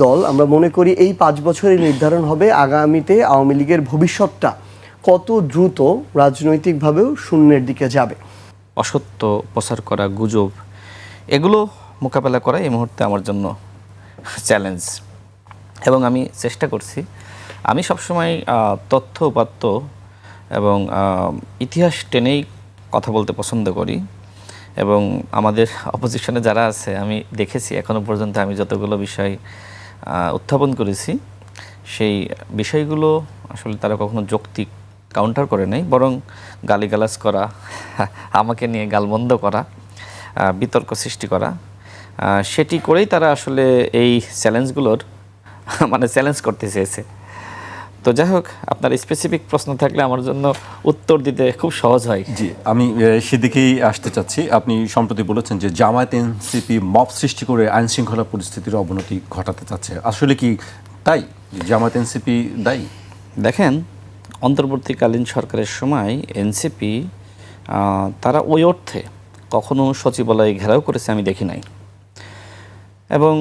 দল আমরা মনে করি এই 5 বছরে নির্ধারণ হবে আগামীতে আওয়ামী লীগের ভবিষ্যৎটা কত দ্রুত রাজনৈতিকভাবেও শূন্যের দিকে যাবে। অসত্য প্রচার করা, গুজব, এগুলো মোকাবেলা করা এই মুহূর্তে আমার জন্য চ্যালেঞ্জ, এবং আমি চেষ্টা করছি। আমি সবসময় তথ্য উপাত্ত এবং ইতিহাস টেনেই কথা বলতে পছন্দ করি, এবং আমাদের অপোজিশনে যারা আছে আমি দেখেছি এখনও পর্যন্ত আমি যতগুলো বিষয় উত্থাপন করেছি সেই বিষয়গুলো আসলে তারা কখনো যৌক্তিক কাউন্টার করে নাই, বরং গালিগালাজ করা, আমাকে নিয়ে গালমন্দ করা, বিতর্ক সৃষ্টি করা, সেটি করেই তারা আসলে এই চ্যালেঞ্জগুলোর মানে চ্যালেঞ্জ করতে চেয়েছে। তো যাই হোক, আপনার স্পেসিফিক প্রশ্ন থাকলে আমার জন্য উত্তর দিতে খুব সহজ হয়। জি, আমি সেদিকেই আসতে চাচ্ছি। আপনি সম্প্রতি বলেছেন যে জামায়াত এনসিপি মব সৃষ্টি করে আইন শৃঙ্খলা পরিস্থিতির অবনতি ঘটাতে চাচ্ছে, আসলে কি তাই? জামায়াত এনসিপি দায়ী? দেখেন, অন্তর্বর্তীকালীন সরকারের সময় এনসিপি তারা ওই অর্থে কখনো সচিবালয় ঘেরাও করেছে আমি দেখি নাই, এবং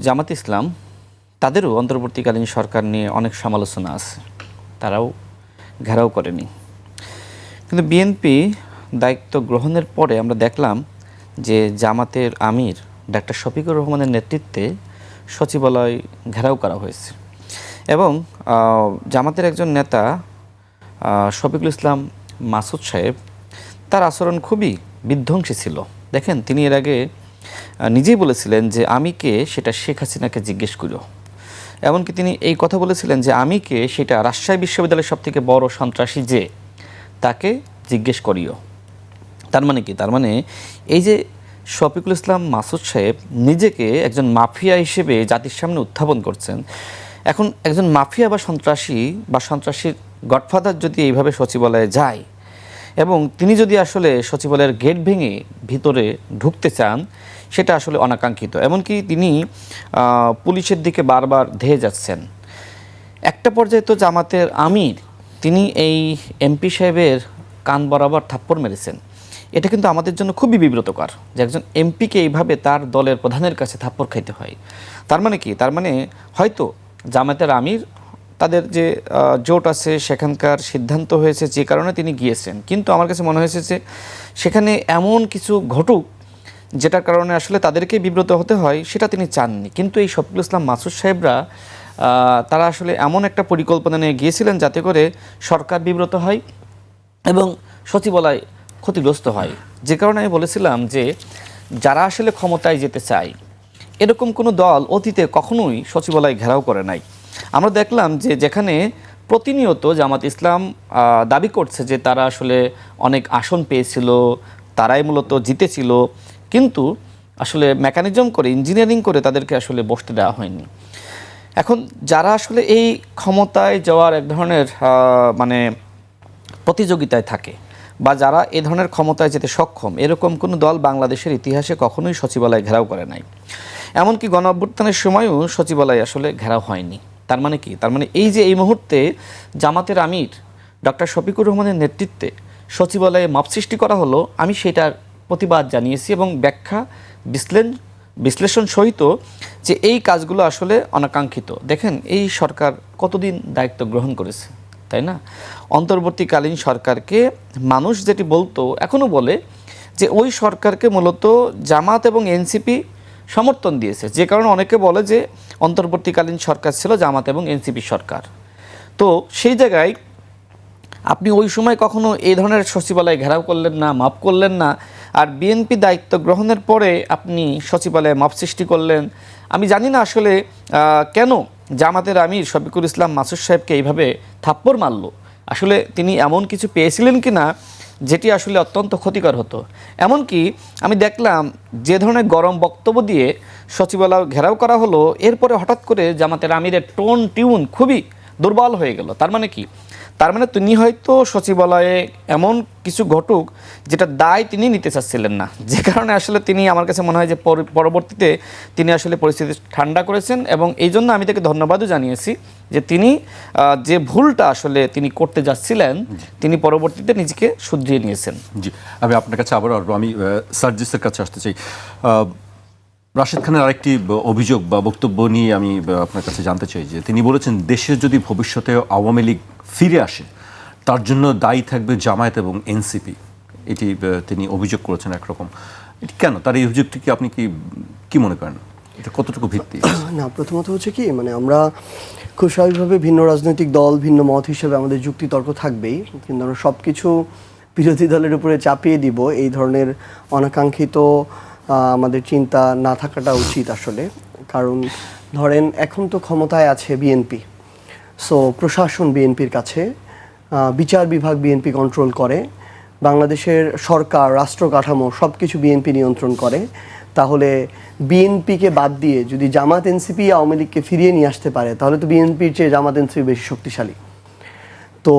জামাত ইসলাম তাদেরও অন্তর্বর্তীকালীন সরকার নিয়ে অনেক সমালোচনা আছে, তারাও ঘেরাও করেনি। কিন্তু বিএনপি দায়িত্ব গ্রহণের পরে আমরা দেখলাম যে জামাতের আমির ডাক্তার শফিকুর রহমানের নেতৃত্বে সচিবালয় ঘেরাও করা হয়েছে, এবং জামাতের একজন নেতা শফিকুল ইসলাম মাসুদ সাহেব, তার আচরণ খুবই বিধ্বংসী ছিল। দেখেন, তিনি এর আগে নিজেই বলেছিলেন যে আমি কে সেটা শেখ হাসিনাকে জিজ্ঞেস করো, এমনকি তিনি এই কথা বলেছিলেন যে আমি কে সেটা রাজশাহী বিশ্ববিদ্যালয়ের সবথেকে বড় সন্ত্রাসী যে তাকে জিজ্ঞেস করিও। তার মানে কি? তার মানে এই যে শফিকুল ইসলাম মাসুদ সাহেব নিজেকে একজন মাফিয়া হিসেবে জাতির সামনে উত্থাপন করছেন। এখন একজন মাফিয়া বা সন্ত্রাসীর গডফাদার যদি এইভাবে সচিবালয়ে যায়, এবং তিনি যদি আসলে সচিবালয়ের গেট ভেঙে ভিতরে ঢুকতে চান, সেটা আসলে অনাকাঙ্ক্ষিত। এমনকি তিনি পুলিশের দিকে বারবার ধেয়ে যাচ্ছেন। একটা পর্যায়ে তো জামাতের আমির তিনি এই এমপি সাহেবের কান বরাবর থাপ্পড় মেরেছেন। এটা কিন্তু আমাদের জন্য খুবই বিব্রতকর যে একজন এমপিকে এইভাবে তার দলের প্রধানের কাছে থাপ্পড় খাইতে হয়। তার মানে কি? তার মানে হয়তো জামাতের আমির তাদের যে জোট আছে সেখানকার সিদ্ধান্ত হয়েছে যে কারণে তিনি গিয়েছেন, কিন্তু আমার কাছে মনে হয়েছে যে সেখানে এমন কিছু ঘটুক যেটার কারণে আসলে তাদেরকে বিব্রত হতে হয়, সেটা তিনি চাননি। কিন্তু এই শফিকুল ইসলাম মাসুদ সাহেবরা তারা আসলে এমন একটা পরিকল্পনা নিয়ে গিয়েছিলেন যাতে করে সরকার বিব্রত হয় এবং সচিবালয় ক্ষতিগ্রস্ত হয়। যে কারণে আমি বলেছিলাম যে যারা আসলে ক্ষমতায় যেতে চায়, এরকম কোনো দল অতীতে কখনোই সচিবালয় ঘেরাও করে নাই। আমরা দেখলাম যে যেখানে প্রতিনিয়ত জামাত ইসলাম দাবি করছে যে তারা আসলে অনেক আসন পেয়েছিল, তারাই মূলত জিতেছিল, কিন্তু আসলে মেকানিজম করে, ইঞ্জিনিয়ারিং করে তাদেরকে আসলে বসতে দেওয়া হয়নি। এখন যারা আসলে এই ক্ষমতায় যাওয়ার এক ধরনের মানে প্রতিযোগিতায় থাকে, বা যারা এ ধরনের ক্ষমতায় যেতে সক্ষম, এরকম কোনো দল বাংলাদেশের ইতিহাসে কখনোই সচিবালয় ঘেরাও করে নাই। এমনকি গণ অভ্যুত্থানের সময়ও সচিবালয় আসলে ঘেরাও হয়নি। তার মানে কি? তার মানে এই যে এই মুহূর্তে জামাতের আমির ডক্টর শফিকুর রহমানের নেতৃত্বে সচিবালয়ে মাপ সৃষ্টি করা হলো, আমি সেটার প্রতিবাদ জানিয়েছি এবং ব্যাখ্যা বিশ্লেষণ সহিত যে এই কাজগুলো আসলে অনাকাঙ্ক্ষিত। দেখেন, এই সরকার কতদিন দায়িত্ব গ্রহণ করেছে, তাই না? অন্তর্বর্তীকালীন সরকারকে মানুষ যেটি বলতো, এখনও বলে যে ওই সরকারকে মূলত জামাত এবং এনসিপি সমর্থন দিয়েছে, যে কারণে অনেকে বলে যে অন্তর্বর্তীকালীন সরকার ছিল জামাত এবং এনসিপি সরকার। তো সেই জায়গায় আপনি ওই সময় কখনো এই ধরনের সচিবালয় ঘেরাও করলেন না, মাপ করলেন না, আর বিএনপি দায়িত্ব গ্রহণের পরে আপনি সচিবালয়ে মাপ সৃষ্টি করলেন। আমি জানি না আসলে কেন জামাতের আমির শফিকুল ইসলাম মাসুদ সাহেবকে এইভাবে থাপ্পড় মারল। আসলে তিনি এমন কিছু পেয়েছিলেন কি না যেটি আসলে অত্যন্ত ক্ষতিকর হতো। এমনকি আমি দেখলাম যে ধরনের গরম বক্তব্য দিয়ে সচিবালয় ঘেরাও করা হলো, এরপরে হঠাৎ করে জামাতের আমিরের টিউন খুবই দুর্বল হয়ে গেল। তার মানে কি? তার মানে তিনি হয়তো সচিবালয়ে এমন কিছু ঘটুক যেটা দায় তিনি নিতে চাচ্ছিলেন না, যে কারণে আসলে তিনি, আমার কাছে মনে হয় যে পরবর্তীতে তিনি আসলে পরিস্থিতি ঠান্ডা করেছেন, এবং এই জন্য আমি তাকে ধন্যবাদও জানিয়েছি যে তিনি যে ভুলটা আসলে তিনি করতে যাচ্ছিলেন তিনি পরবর্তীতে নিজেকে শুধরিয়ে নিয়েছেন। জি, আমি আপনার কাছে আবার আমি সার্জিসের কাছে আসতে চাই। রাশেদ খানের আরেকটি অভিযোগ বা বক্তব্য নিয়ে আমি আপনার কাছে জানতে চাই যে তিনি বলেছেন দেশের যদি ভবিষ্যতে আওয়ামী লীগ ফিরে আসে তার জন্য দায়ী থাকবে জামায়াত এবং এনসিপি, এটি তিনি অভিযোগ করেছেন একরকম। এটি কেন, তার এই অভিযোগটিকে আপনি কি মনে করেন, এটা কতটুকু ভিত্তি? না, প্রথমত হচ্ছে কি, মানে আমরা খুব স্বাভাবিকভাবে ভিন্ন রাজনৈতিক দল, ভিন্ন মত হিসেবে আমাদের যুক্তি তর্ক থাকবেই, কিন্তু আমরা সব কিছু বিরোধী দলের উপরে চাপিয়ে দিব এই ধরনের অনাকাঙ্ক্ষিত আমাদের চিন্তা না থাকাটা উচিত আসলে। কারণ ধরেন এখন তো ক্ষমতায় আছে বিএনপি, সো প্রশাসন বিএনপির কাছে, বিচার বিভাগ বিএনপি কন্ট্রোল করে, বাংলাদেশের সরকার, রাষ্ট্র কাঠামো সব কিছু বিএনপি নিয়ন্ত্রণ করে। তাহলে বিএনপিকে বাদ দিয়ে যদি জামাত এনসিপি আওয়ামী লীগকে ফিরিয়ে নিয়ে আসতে পারে তাহলে তো বিএনপির চেয়ে জামাত এনসিপি বেশি শক্তিশালী। তো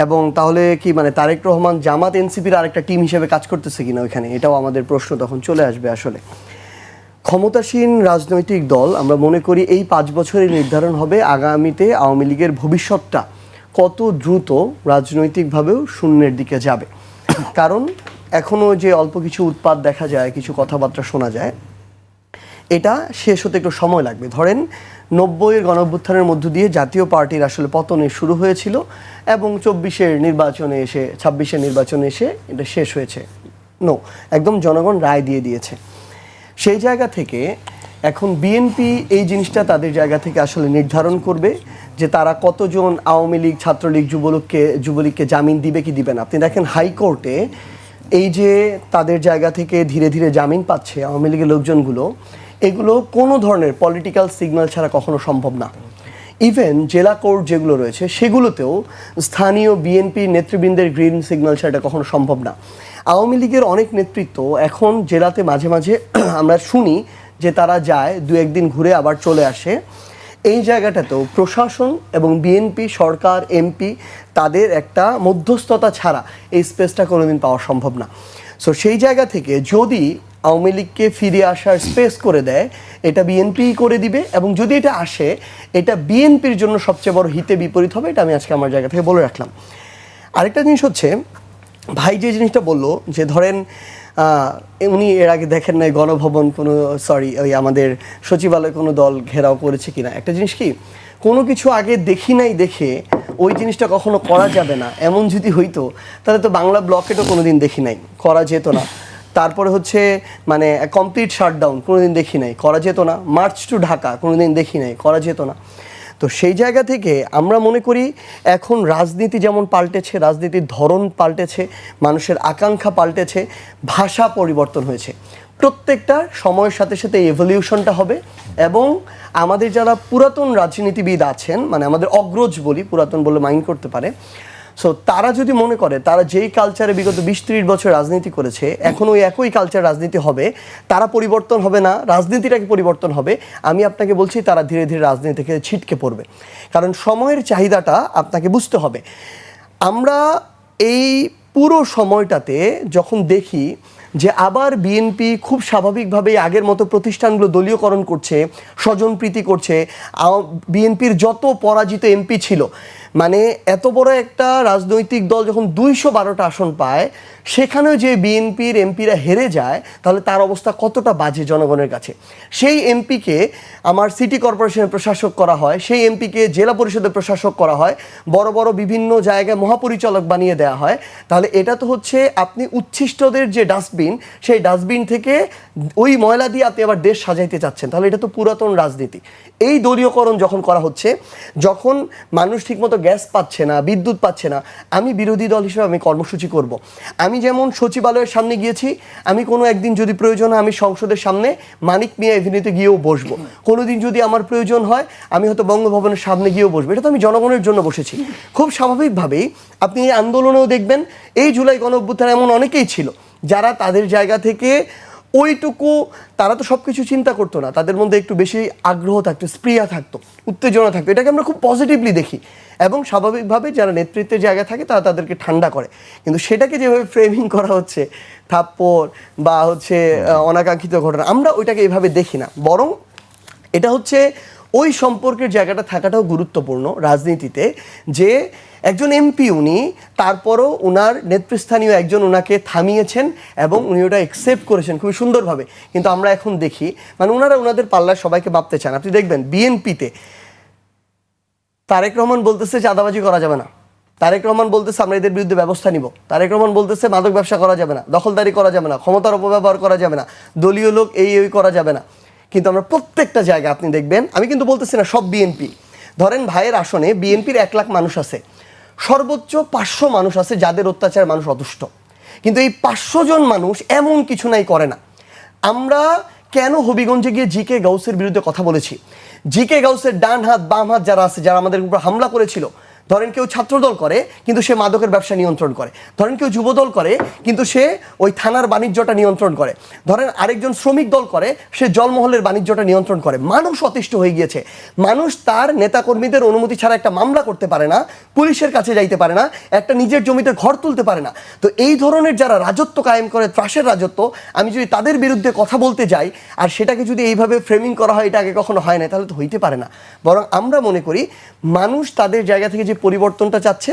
এবং তাহলে কি মানে তারেক রহমান জামাত এনসিপির আরেকটা টিম হিসেবে কাজ করতেছে কিনা ওইখানে, এটাও আমাদের প্রশ্ন তখন চলে আসবে। আসলে ক্ষমতাসীন রাজনৈতিক দল, আমরা মনে করি এই 5 বছরে নির্ধারণ হবে আগামীতে আওয়ামী লীগের ভবিষ্যৎটা কত দ্রুত রাজনৈতিকভাবেও শূন্যের দিকে যাবে। কারণ এখনও যে অল্প কিছু উৎপাত দেখা যায়, কিছু কথাবার্তা শোনা যায়, এটা শেষ হতে একটু সময় লাগবে। ধরেন 90-এর গণঅভ্যুত্থানের মধ্য দিয়ে জাতীয় পার্টির আসলে পতনে শুরু হয়েছিল এবং 24-এর নির্বাচনে এসে, 26-এর নির্বাচনে এসে এটা শেষ হয়েছে। একদম জনগণ রায় দিয়ে দিয়েছে। সেই জায়গা থেকে এখন বিএনপি এই জিনিসটা তাদের জায়গা থেকে আসলে নির্ধারণ করবে যে তারা কতজন আওয়ামী লীগ, ছাত্রলীগ, যুবলীগকে জামিন দিবে কি দিবে না। আপনি দেখেন হাইকোর্টে এই যে তাদের জায়গা থেকে ধীরে ধীরে জামিন পাচ্ছে আওয়ামী লীগের লোকজনগুলো, এগুলো কোনো ধরনের পলিটিক্যাল সিগন্যাল ছাড়া কখনো সম্ভব না। ইভেন জেলা কোর্ট যেগুলো রয়েছে সেগুলোতেও স্থানীয় বিএনপি নেতৃবৃন্দের গ্রিন সিগন্যাল ছাড়া কখনো সম্ভব না। আওয়ামী লীগের অনেক নেতৃত্ব এখন জেলাতে মাঝে মাঝে আমরা শুনি যে তারা যায়, 2-1 দিন ঘুরে আবার চলে আসে। এই জায়গাটাতেও প্রশাসন এবং বিএনপি, সরকার, এমপি তাদের একটা মধ্যস্থতা ছাড়া এই স্পেসটা কোনোদিন পাওয়া সম্ভব না। সো সেই জায়গা থেকে যদি আওয়ামী লীগকে ফিরে আসার স্পেস করে দেয়, এটা বিএনপি করে দিবে, এবং যদি এটা আসে এটা বিএনপির জন্য সবচেয়ে বড় হিতে বিপরীত হবে। এটা আমি আজকে আমার জায়গা থেকে বলে রাখলাম। আরেকটা জিনিস হচ্ছে, ভাই যে জিনিসটা বললো যে ধরেন উনি এর আগে দেখেন নাই গণভবন ওই আমাদের সচিবালয় কোনো দল ঘেরাও করেছে কিনা। একটা জিনিস কি, কোনো কিছু আগে দেখি নাই দেখে ওই জিনিসটা কখনো করা যাবে না, এমন যদি হইতো তাহলে তো বাংলা ব্লকেটও কোনোদিন দেখি নাই, করা যেত না। তারপরে হচ্ছে মানে কমপ্লিট শাটডাউন কোনোদিন দেখি নাই, করা যেত না। মার্চ টু ঢাকা কোনোদিন দেখি নাই, করা যেত না। তো সেই জায়গা থেকে আমরা মনে করি এখন রাজনীতি যেমন পাল্টেছে, রাজনীতির ধরন পাল্টেছে, মানুষের আকাঙ্ক্ষা পাল্টেছে, ভাষা পরিবর্তন হয়েছে। প্রত্যেকটা সময়ের সাথে সাথে এভলিউশনটা হবে। এবং আমাদের যারা পুরাতন রাজনীতিবিদ আছেন, মানে আমাদের অগ্রজ বলি, পুরাতন বলে মাইন্ড করতে পারে, সো তারা যদি মনে করে তারা যেই কালচারে বিগত 20-30 বছর রাজনীতি করেছে এখন ওই একই কালচার রাজনীতি হবে, তারা পরিবর্তন হবে না, রাজনীতিটাকে পরিবর্তন হবে, আমি আপনাকে বলছি তারা ধীরে ধীরে রাজনীতি থেকে ছিটকে পড়বে। কারণ সময়ের চাহিদাটা আপনাকে বুঝতে হবে। আমরা এই পুরো সময়টাতে যখন দেখি যে আবার বিএনপি খুব স্বাভাবিকভাবেই আগের মতো প্রতিষ্ঠানগুলো দলীয়করণ করছে, স্বজনপ্রীতি করছে, বিএনপির যত পরাজিত এমপি ছিল, মানে এত বড় একটা রাজনৈতিক দল যখন 212টা আসন পায়, সেখানেও যে বিএনপির এমপিরা হেরে যায় তাহলে তার অবস্থা কতটা বাজে জনগণের কাছে। সেই এমপিকে আমার সিটি কর্পোরেশনের প্রশাসক করা হয়, সেই এমপিকে জেলা পরিষদের প্রশাসক করা হয়, বড় বড় বিভিন্ন জায়গায় মহাপরিচালক বানিয়ে দেওয়া হয়। তাহলে এটা তো হচ্ছে আপনি উচ্ছিষ্টদের যে ডাস্টবিন, সেই ডাস্টবিন থেকে ওই ময়লা দিয়ে আপনি আবার দেশ সাজাইতে চাচ্ছেন। তাহলে এটা তো পুরাতন রাজনীতি। এই দলীয়করণ যখন করা হচ্ছে, যখন মানুষ ঠিকমতো গ্যাস পাচ্ছে না, বিদ্যুৎ পাচ্ছে না, আমি বিরোধী দল হিসেবে আমি কর্মসূচি করব। আমি যেমন সচিবালয়ের সামনে গিয়েছি, আমি কোনো একদিন যদি প্রয়োজন হয় আমি সংসদের সামনে মানিক মিয়া এভিনিউতে গিয়েও বসবো। কোনোদিন যদি আমার প্রয়োজন হয় আমি হয়তো বঙ্গভবনের সামনে গিয়েও বসবো। এটা তো আমি জনগণের জন্য বসেছি। খুব স্বাভাবিকভাবেই আপনি এই আন্দোলনেও দেখবেন, এই জুলাই গণঅভ্যুত্থানে এমন অনেকেই ছিল যারা তাদের জায়গা থেকে ওইটুকু, তারা তো সব কিছু চিন্তা করতো না, তাদের মধ্যে একটু বেশি আগ্রহ থাকতো, স্পৃহা থাকতো, উত্তেজনা থাকতো। এটাকে আমরা খুব পজিটিভলি দেখি এবং স্বাভাবিকভাবে যারা নেতৃত্বের জায়গায় থাকে তারা তাদেরকে ঠান্ডা করে। কিন্তু সেটাকে যেভাবে ফ্রেমিং করা হচ্ছে, থাপ্পড় বা হচ্ছে অনাকাঙ্ক্ষিত ঘটনা, আমরা ওইটাকে এইভাবে দেখি না, বরং এটা হচ্ছে ওই সম্পর্কের জায়গাটা থাকাটাও গুরুত্বপূর্ণ রাজনীতিতে, যে একজন এমপি উনি, তারপরও ওনার নেতৃস্থানীয় একজন ওনাকে থামিয়েছেন এবং উনি ওটা অ্যাকসেপ্ট করেছেন খুবই সুন্দরভাবে। কিন্তু আমরা এখন দেখি মানে ওনারা ওনাদের পাল্লায় সবাইকে মাপতে চান। আপনি দেখবেন বিএনপিতে তারেক রহমান বলতেছে চাঁদাবাজি করা যাবে না, তারেক রহমান বলতেছে আমরা এদের বিরুদ্ধে ব্যবস্থা নিব, তারেক রহমান বলতেছে মাদক ব্যবসা করা যাবে না, দখলদারি করা যাবে না, ক্ষমতার অপব্যবহার করা যাবে না, দলীয় লোক এই করা যাবে না। কিন্তু আমরা প্রত্যেকটা জায়গায় আপনি দেখবেন, আমি কিন্তু বলতেছি না সব বিএনপি, ধরেন ভাইয়ের আসনে বিএনপির 1 লাখ মানুষ আছে, সর্বোচ্চ 500 মানুষ আছে যাদের অত্যাচার মানুষ অতুষ্ট, কিন্তু এই 500 জন মানুষ এমন কিছু নাই করে না। আমরা কেন হবিগঞ্জে গিয়ে জি.কে. গাউসের বিরুদ্ধে কথা বলেছি? জি.কে. গাউসের ডান হাত বাম হাত যারা আছে, যারা আমাদের উপর হামলা করেছিল, ধরেন কেউ ছাত্রদল করে কিন্তু সে মাদকের ব্যবসা নিয়ন্ত্রণ করে, ধরেন কেউ যুবদল করে কিন্তু সে ওই থানার বাণিজ্যটা নিয়ন্ত্রণ করে, ধরেন আরেকজন শ্রমিক দল করে সে জলমহলের বাণিজ্যটা নিয়ন্ত্রণ করে। মানুষ অতিষ্ঠ হয়ে গিয়েছে, মানুষ তার নেতাকর্মীদের অনুমতি ছাড়া একটা মামলা করতে পারে না, পুলিশের কাছে যাইতে পারে না, একটা নিজের জমিতে ঘর তুলতে পারে না। তো এই ধরনের যারা রাজত্ব কায়েম করে, ত্রাসের রাজত্ব, আমি যদি তাদের বিরুদ্ধে কথা বলতে যাই আর সেটাকে যদি এইভাবে ফ্রেমিং করা হয়, এটা আগে কখনো হয় না, তাহলে তো হইতে পারে না। বরং আমরা মনে করি মানুষ তাদের জায়গা থেকে যে পরিবর্তনটা চাচ্ছে,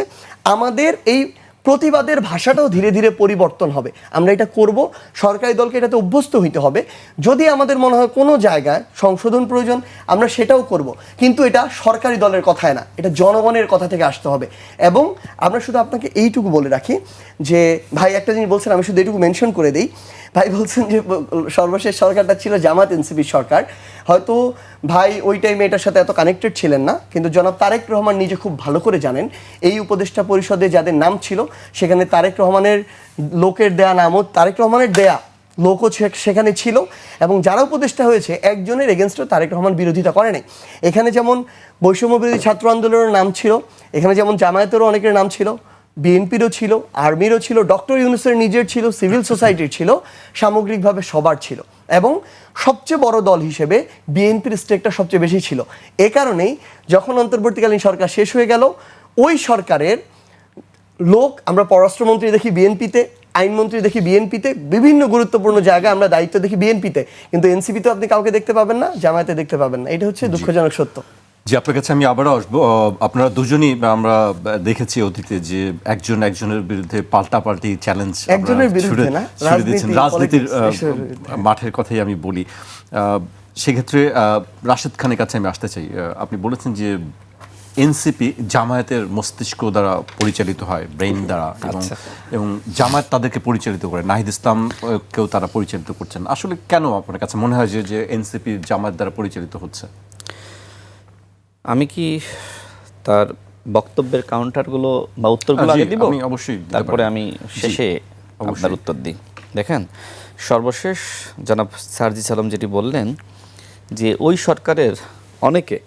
আমাদের এই প্রতিবাদের ভাষাটাও ধীরে ধীরে পরিবর্তন হবে। আমরা এটা করব, সরকারি দলকে এটাতে অভ্যস্ত হইতে হবে। যদি আমাদের মনে হয় কোনো জায়গায় সংশোধন প্রয়োজন, আমরা সেটাও করব, কিন্তু এটা সরকারি দলের কথায় না, এটা জনগণের কথা থেকে আসতে হবে। এবং আমরা শুধু আপনাকে এইটুকু বলে রাখি যে ভাই একটা জিনিস বলছেন, আমি শুধু এইটুকু মেনশন করে দিই। ভাই বলছেন যে সর্বশেষ সরকারটা ছিল জামাত এনসিপির সরকার। হয়তো ভাই ওই টাইমে এটার সাথে এত কানেক্টেড ছিলেন না, কিন্তু জনাব তারেক রহমান নিজে খুব ভালো করে জানেন এই উপদেষ্টা পরিষদে যাদের নাম ছিল সেখানে তারেক রহমানের লোকের দেয়া নামও, তারেক রহমানের দেয়া লোকও সেখানে ছিল, এবং যারা উপদেষ্টা হয়েছে একজনের এগেনস্টও তারেক রহমান বিরোধিতা করে নাই। এখানে যেমন বৈষম্য বিরোধী ছাত্র আন্দোলনের নাম ছিল, এখানে যেমন জামায়াতেরও অনেকের নাম ছিল, বিএনপিরও ছিল, আর্মিরও ছিল, ডক্টর ইউনূসের নিজের ছিল, সিভিল সোসাইটির ছিল, সামগ্রিকভাবে সবার ছিল। এবং সবচেয়ে বড় দল হিসেবে বিএনপির স্টেকটা সবচেয়ে বেশি ছিল। এ কারণেই যখন অন্তর্বর্তীকালীন সরকার শেষ হয়ে গেল, ওই সরকারের লোক আমরা পররাষ্ট্রমন্ত্রী দেখি বিএনপিতে, আইনমন্ত্রী দেখি বিএনপিতে, বিভিন্ন গুরুত্বপূর্ণ জায়গায় আমরা দায়িত্ব দেখি বিএনপিতে, কিন্তু এনসিপিতে আপনি কাউকে দেখতে পাবেন না, জামায়াতে দেখতে পাবেন না। এটা হচ্ছে দুঃখজনক সত্য। জি, আপনার কাছে আমি আবারও আসবো। আপনারা দুজনই আমরা দেখেছি অতীতে যে একজনের বিরুদ্ধে পাল্টাপাল্টি চ্যালেঞ্জ একজনের বিরুদ্ধে না, রাজনীতির মাঠের কথাই আমি বলি। সেক্ষেত্রে রাশেদ খানের কাছে আমি আসতে চাই। আপনি বলেছেন যে এনসিপি জামায়াতের মস্তিষ্ক দ্বারা পরিচালিত হয়, ব্রেইন দ্বারা, এবং জামায়াত তাদেরকে পরিচালিত করে, নাহিদ ইসলাম কেউ তারা পরিচালিত করছেন। আসলে কেন আপনার কাছে মনে হয় যে এনসিপি জামায়াত দ্বারা পরিচালিত হচ্ছে? আমি কি তার বক্তব্যের কাউন্টারগুলো বা উত্তরগুলো আগে দিব? আমি অবশ্যই, তারপরে আমি শেষে আপনার উত্তর দিই। দেখেন, সর্বশেষ জনাব সার্জিস আলম যেটি বললেন যে ওই সরকারের অনেকে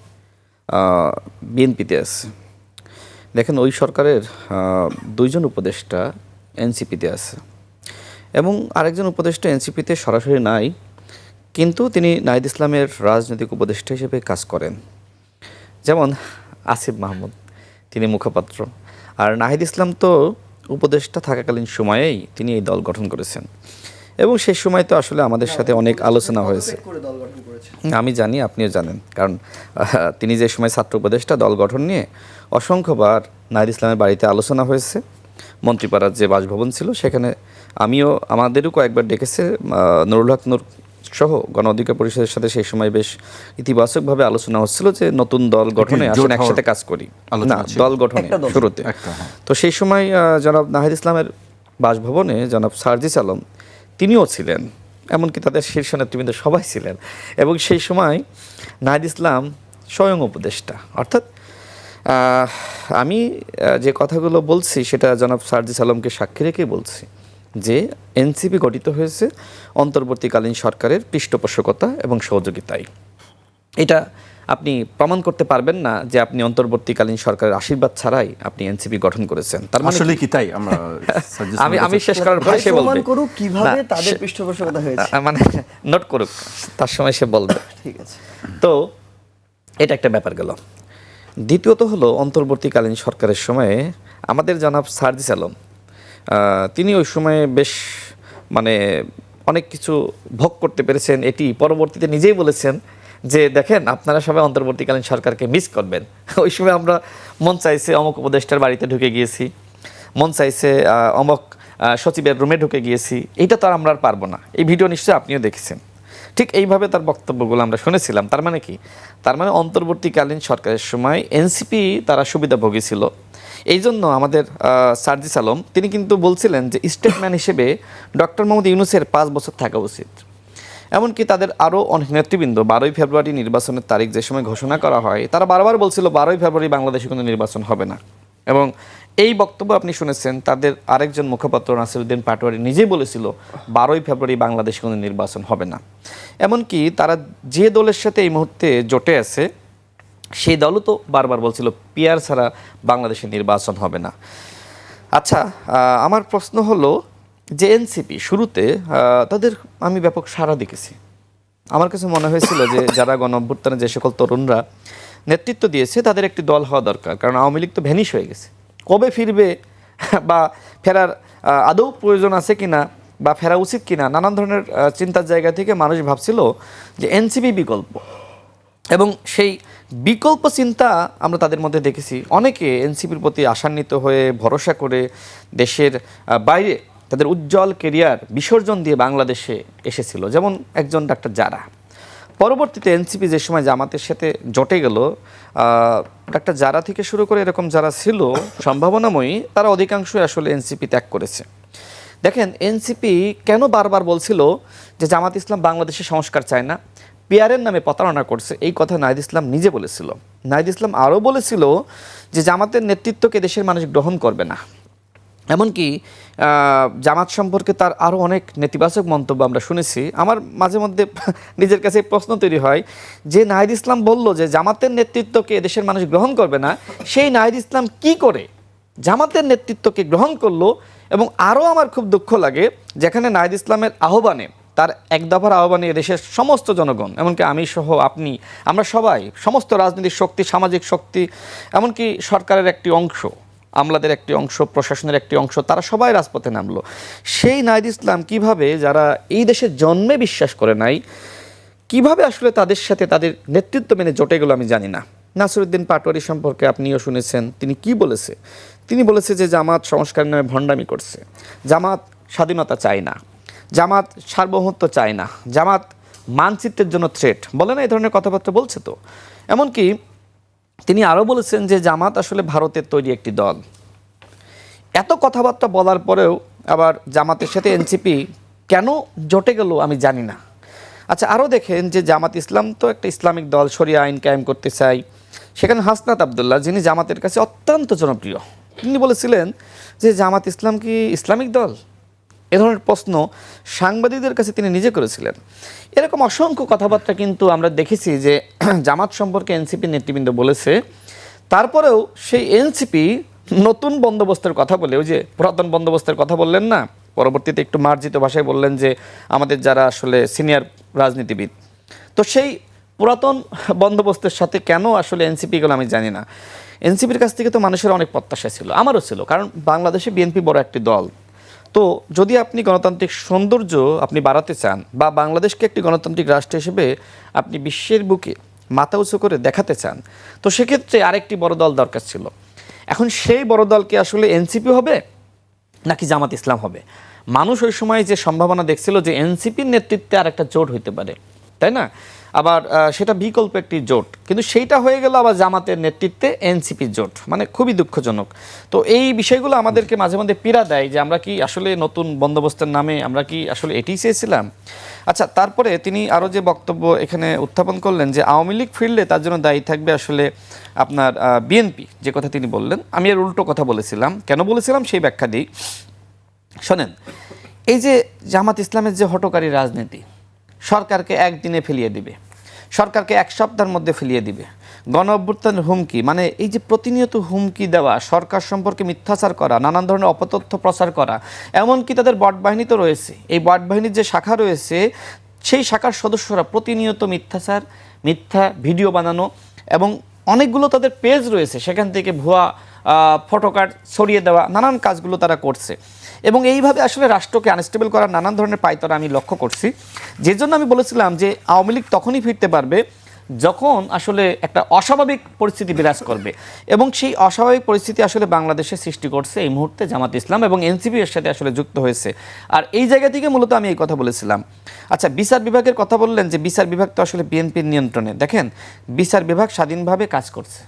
বিএনপিতে আছে। দেখেন, ওই সরকারের 2 জন উপদেষ্টা এনসিপিতে আছে এবং আরেকজন উপদেষ্টা এনসিপিতে সরাসরি নাই, কিন্তু তিনি নাহিদ ইসলামের রাজনৈতিক উপদেষ্টা হিসেবে কাজ করেন। যেমন আসিফ মাহমুদ, তিনি মুখপাত্র, আর নাহিদ ইসলাম তো উপদেষ্টা থাকাকালীন সময়েই তিনি এই দল গঠন করেছেন এবং সেই সময় তো আসলে আমাদের সাথে অনেক আলোচনা হয়েছে। আমি জানি, আপনিও জানেন, কারণ তিনি যে সময় ছাত্র উপদেষ্টা দল গঠন নিয়ে অসংখ্যবার নাহিদ ইসলামের বাড়িতে আলোচনা হয়েছে। মন্ত্রীপাড়ার যে বাসভবন ছিল সেখানে আমাদেরও কয়েকবার ডেকেছে। নুরুল হক নূর সহ গণ অধিকার পরিষদের সাথে সেই সময় বেশ ইতিবাচকভাবে আলোচনা হচ্ছিল যে নতুন দল গঠনে আসলে একসাথে কাজ করি, না দল গঠনে শুরুতে। তো সেই সময় জনাব নাহিদ ইসলামের বাসভবনে জনাব সার্জিস আলম তিনিও ছিলেন, এমনকি তাদের শীর্ষ নেতৃবৃন্দ সবাই ছিলেন, এবং সেই সময় নাহিদ ইসলাম স্বয়ং উপদেষ্টা। অর্থাৎ আমি যে কথাগুলো বলছি সেটা জনাব সার্জিস আলমকে সাক্ষী রেখেই বলছি যে এনসিপি গঠিত হয়েছে অন্তর্বর্তীকালীন সরকারের পৃষ্ঠপোষকতা এবং সহযোগিতায়। এটা আপনি প্রমাণ করতে পারবেন না যে আপনি অন্তর্বর্তীকালীন সরকারের আশীর্বাদ ছাড়াই আপনি এনসিপি গঠন করেছেন। তার মানে আসলে কি তাই? আমরা আমি শেষ করার পরে সে বলবে করুক কিভাবে তাদের পৃষ্ঠপোষকতা হয়েছে, মানে নোট করুক, তার সময় সে বলবে। ঠিক আছে। তো এটা একটা ব্যাপার গেল। দ্বিতীয়ত হলো অন্তর্বর্তীকালীন সরকারের সময়ে আমাদের জনাব সার্জিস আলম তিনি ওই সময়ে বেশ অনেক কিছু ভোগ করতে পেরেছেন। এটি পরবর্তীতে নিজেই বলেছেন যে দেখেন আপনারা সবাই অন্তর্বর্তীকালীন সরকারকে মিস করবেন। ওই সময় আমরা মন চাইছে অমুক উপদেষ্টার বাড়িতে ঢুকে গিয়েছি, মন চাইছে অমুক সচিবের রুমে ঢুকে গিয়েছি, এইটা তো আর আমরা আর পারবো না। এই ভিডিও নিশ্চয়ই আপনিও দেখেছেন। ঠিক এইভাবে তার বক্তব্যগুলো আমরা শুনেছিলাম। তার মানে কি? তার মানে অন্তর্বর্তীকালীন সরকারের সময় এনসিপি তারা সুবিধাভোগী ছিল। এই জন্য আমাদের সার্জিস আলম তিনি কিন্তু বলছিলেন যে স্টেটম্যান হিসেবে ডক্টর মোহাম্মদ ইউনূসের 5 বছর থাকা উচিত। এমনকি তাদের আরও অনেক নেতৃবৃন্দ 12ই ফেব্রুয়ারি নির্বাচনের তারিখ যে সময় ঘোষণা করা হয়, তারা বারবার বলছিল 12ই ফেব্রুয়ারি বাংলাদেশে কোনো নির্বাচন হবে না। এবং এই বক্তব্য আপনি শুনেছেন তাদের আরেকজন মুখপাত্র নাসিরউদ্দিন পাটোয়ারি নিজেই বলেছিল 12ই ফেব্রুয়ারি বাংলাদেশে কোনো নির্বাচন হবে না। এমনকি তারা যে দলের সাথে এই মুহূর্তে জোটে আছে সেই দলও তো বারবার বলছিল পিআর ছাড়া বাংলাদেশে নির্বাচন হবে না। আচ্ছা, আমার প্রশ্ন হলো যে এনসিপি শুরুতে তাদের আমি ব্যাপক সাড়া দেখেছি। আমার কাছে মনে হয়েছিল যে যারা গণ অভ্যুত্থানে যে সকল তরুণরা নেতৃত্ব দিয়েছে তাদের একটি দল হওয়া দরকার, কারণ আওয়ামী লীগ তো ভ্যানিশ হয়ে গেছে। কবে ফিরবে বা ফেরার আদৌ প্রয়োজন আছে কিনা বা ফেরা উচিত কিনা নানান ধরনের চিন্তার জায়গা থেকে মানুষ ভাবছিল যে এনসিপি বিকল্প, এবং সেই বিকল্প চিন্তা আমরা তাদের মধ্যে দেখেছি। অনেকে এনসিপির প্রতি আশান্বিত হয়ে ভরসা করে দেশের বাইরে তাদের উজ্জ্বল কেরিয়ার বিসর্জন দিয়ে বাংলাদেশে এসেছিল, যেমন একজন ডাক্তার জারা। পরবর্তীতে এনসিপি যে সময় জামাতের সাথে জটে গেল, ডাক্তার জারা থেকে শুরু করে এরকম যারা ছিল সম্ভাবনাময়ী, তারা অধিকাংশই আসলে এনসিপি ত্যাগ করেছে। দেখেন এনসিপি কেন বারবার বলছিল যে জামাত ইসলাম বাংলাদেশে সংস্কার চায় না, পিআরের নামে প্রতারণা করছে, এই কথা নাহিদ ইসলাম নিজে বলেছিল। নাহিদ ইসলাম আরও বলেছিল যে জামাতের নেতৃত্বকে দেশের মানুষ গ্রহণ করবে না। এমনকি জামাত সম্পর্কে তার আরও অনেক নেতিবাচক মন্তব্য আমরা শুনেছি। আমার মাঝে মধ্যে নিজের কাছে প্রশ্ন তৈরি হয় যে নাহিদ ইসলাম বলল যে জামাতের নেতৃত্বকে দেশের মানুষ গ্রহণ করবে না, সেই নাহিদ ইসলাম কি করে জামাতের নেতৃত্বকে গ্রহণ করলো? এবং আরও আমার খুব দুঃখ লাগে যেখানে নাহিদ ইসলামের আহ্বানে, তার এক দফার আহ্বানে দেশের সমস্ত জনগণ, এমনকি আমি সহ আপনি, আমরা সবাই, সমস্ত রাজনৈতিক শক্তি, সামাজিক শক্তি, এমনকি সরকারের একটি অংশ, আমলাদের একটি অংশ, প্রশাসনের একটি অংশ, তারা সবাই রাজপথে নামলো। সেই নাহিদ ইসলাম কিভাবে, যারা এই দেশের জন্মে বিশ্বাস করে নাই, কিভাবে আসলে তাদের সাথে তাদের নেতৃত্ব মেনে জোটে গেল আমি জানি না। নাসিরউদ্দিন পাটোয়ারি সম্পর্কে আপনিও শুনেছেন, তিনি কি বলেছে? তিনি বলেছে যে জামাত সংস্কারের নামে ভণ্ডামি করছে, জামাত স্বাধীনতা চায় না, জামাত সার্বভৌমত্ব চায় না, জামাত মানচিত্রের জন্য থ্রেট, বলে না এই ধরনের কথাবার্তা বলছে তো। এমনকি তিনি আরও বলেছেন যে জামাত আসলে ভারতের তৈরি একটি দল। এত কথাবার্তা বলার পরেও আবার জামাতের সাথে এনসিপি কেন জোটে গেল আমি জানি না। আচ্ছা, আরও দেখেন যে জামাত ইসলাম তো একটা ইসলামিক দল, শরিয়া আইন কায়েম করতে চাই। সেখানে হাসনাত আবদুল্লাহ, যিনি জামাতের কাছে অত্যন্ত জনপ্রিয়, তিনি বলেছিলেন যে জামাত ইসলাম কি ইসলামিক দল? এ ধরনের প্রশ্ন সাংবাদিকদের কাছে তিনি নিজে করেছিলেন। এরকম অসংখ্য কথাবার্তা কিন্তু আমরা দেখেছি যে জামাত সম্পর্কে এনসিপি নেতৃবৃন্দ বলেছে। তারপরেও সেই এনসিপি নতুন বন্দোবস্তের কথা বলে, ওই যে পুরাতন বন্দোবস্তের কথা বললেন না, পরবর্তীতে একটু মার্জিত ভাষায় বললেন যে আমাদের যারা আসলে সিনিয়র রাজনীতিবিদ, তো সেই পুরাতন বন্দোবস্তের সাথে কেন আসলে এনসিপি গেল আমি জানি না। এনসিপির কাছ থেকে তো মানুষের অনেক প্রত্যাশা ছিল, আমারও ছিল, কারণ বাংলাদেশে বিএনপি বড় একটি দল। তো যদি আপনি গণতান্ত্রিক সৌন্দর্য আপনি বাড়াতে চান বা বাংলাদেশকে একটি গণতান্ত্রিক রাষ্ট্র হিসেবে আপনি বিশ্বের বুকে মাথা উঁচু করে দেখাতে চান, তো সেক্ষেত্রে আরেকটি বড় দল দরকার ছিল। এখন সেই বড় দল কি আসলে এনসিপি হবে নাকি জামাত ইসলাম হবে? মানুষ ওই সময় যে সম্ভাবনা দেখছিল যে এনসিপির নেতৃত্বে আরেকটা জোট হইতে পারে, তাই না? আবার সেটা বিকল্প একটি জোট, কিন্তু সেইটা হয়ে গেল আবার জামাতের নেতৃত্বে এনসিপির জোট, মানে খুবই দুঃখজনক। তো এই বিষয়গুলো আমাদেরকে মাঝে মধ্যে পীড়া দেয় যে আমরা কি আসলে নতুন বন্দোবস্তের নামে আমরা কি আসলে এটাই চেয়েছিলাম? আচ্ছা, তারপরে তিনি আরও যে বক্তব্য এখানে উত্থাপন করলেন যে আওয়ামী লীগ ফিরলে তার জন্য দায়ী থাকবে আসলে আপনার বিএনপি, যে কথা তিনি বললেন, আমি এর উল্টো কথা বলেছিলাম। কেন বলেছিলাম সেই ব্যাখ্যা দিই, শোনেন। এই যে জামাত ইসলামের যে হটকারী রাজনীতি, সরকারকে একদিনে ফেলিয়ে দিবে, সরকারকে এক সপ্তাহের মধ্যে ফেলিয়ে দিবে, গণ অভ্যুত্থানের হুমকি, মানে এই যে প্রতিনিয়ত হুমকি দেওয়া, সরকার সম্পর্কে মিথ্যাচার করা, নানান ধরনের অপতথ্য প্রচার করা, এমনকি তাদের বট বাহিনী তো রয়েছে। এই বট বাহিনীর যে শাখা রয়েছে, সেই শাখার সদস্যরা প্রতিনিয়ত মিথ্যাচার, মিথ্যা ভিডিও বানানো, এবং অনেকগুলো তাদের পেজ রয়েছে, সেখান থেকে ভুয়া ফটোকার্ড ছড়িয়ে দেওয়া, নানান কাজগুলো তারা করছে। এবং এইভাবে আসলে রাষ্ট্রকে আনস্টেবল করার নানান ধরনের পায়তারা আমি লক্ষ্য করছি। যে জন্য আমি বলেছিলাম যে আওয়ামী লীগ তখনই ফিরতে পারবে যখন আসলে একটা অস্বাভাবিক পরিস্থিতি বিরাজ করবে, এবং সেই অস্বাভাবিক পরিস্থিতি আসলে বাংলাদেশে সৃষ্টি করছে এই মুহূর্তে জামাত ইসলাম এবং এনসিপি এর সাথে আসলে যুক্ত হয়েছে। আর এই জায়গা থেকে মূলত আমি এই কথা বলেছিলাম। আচ্ছা, বিচার বিভাগের কথা বললেন যে বিচার বিভাগ তো আসলে বিএনপির নিয়ন্ত্রণে। দেখেন, বিচার বিভাগ স্বাধীনভাবে কাজ করছে,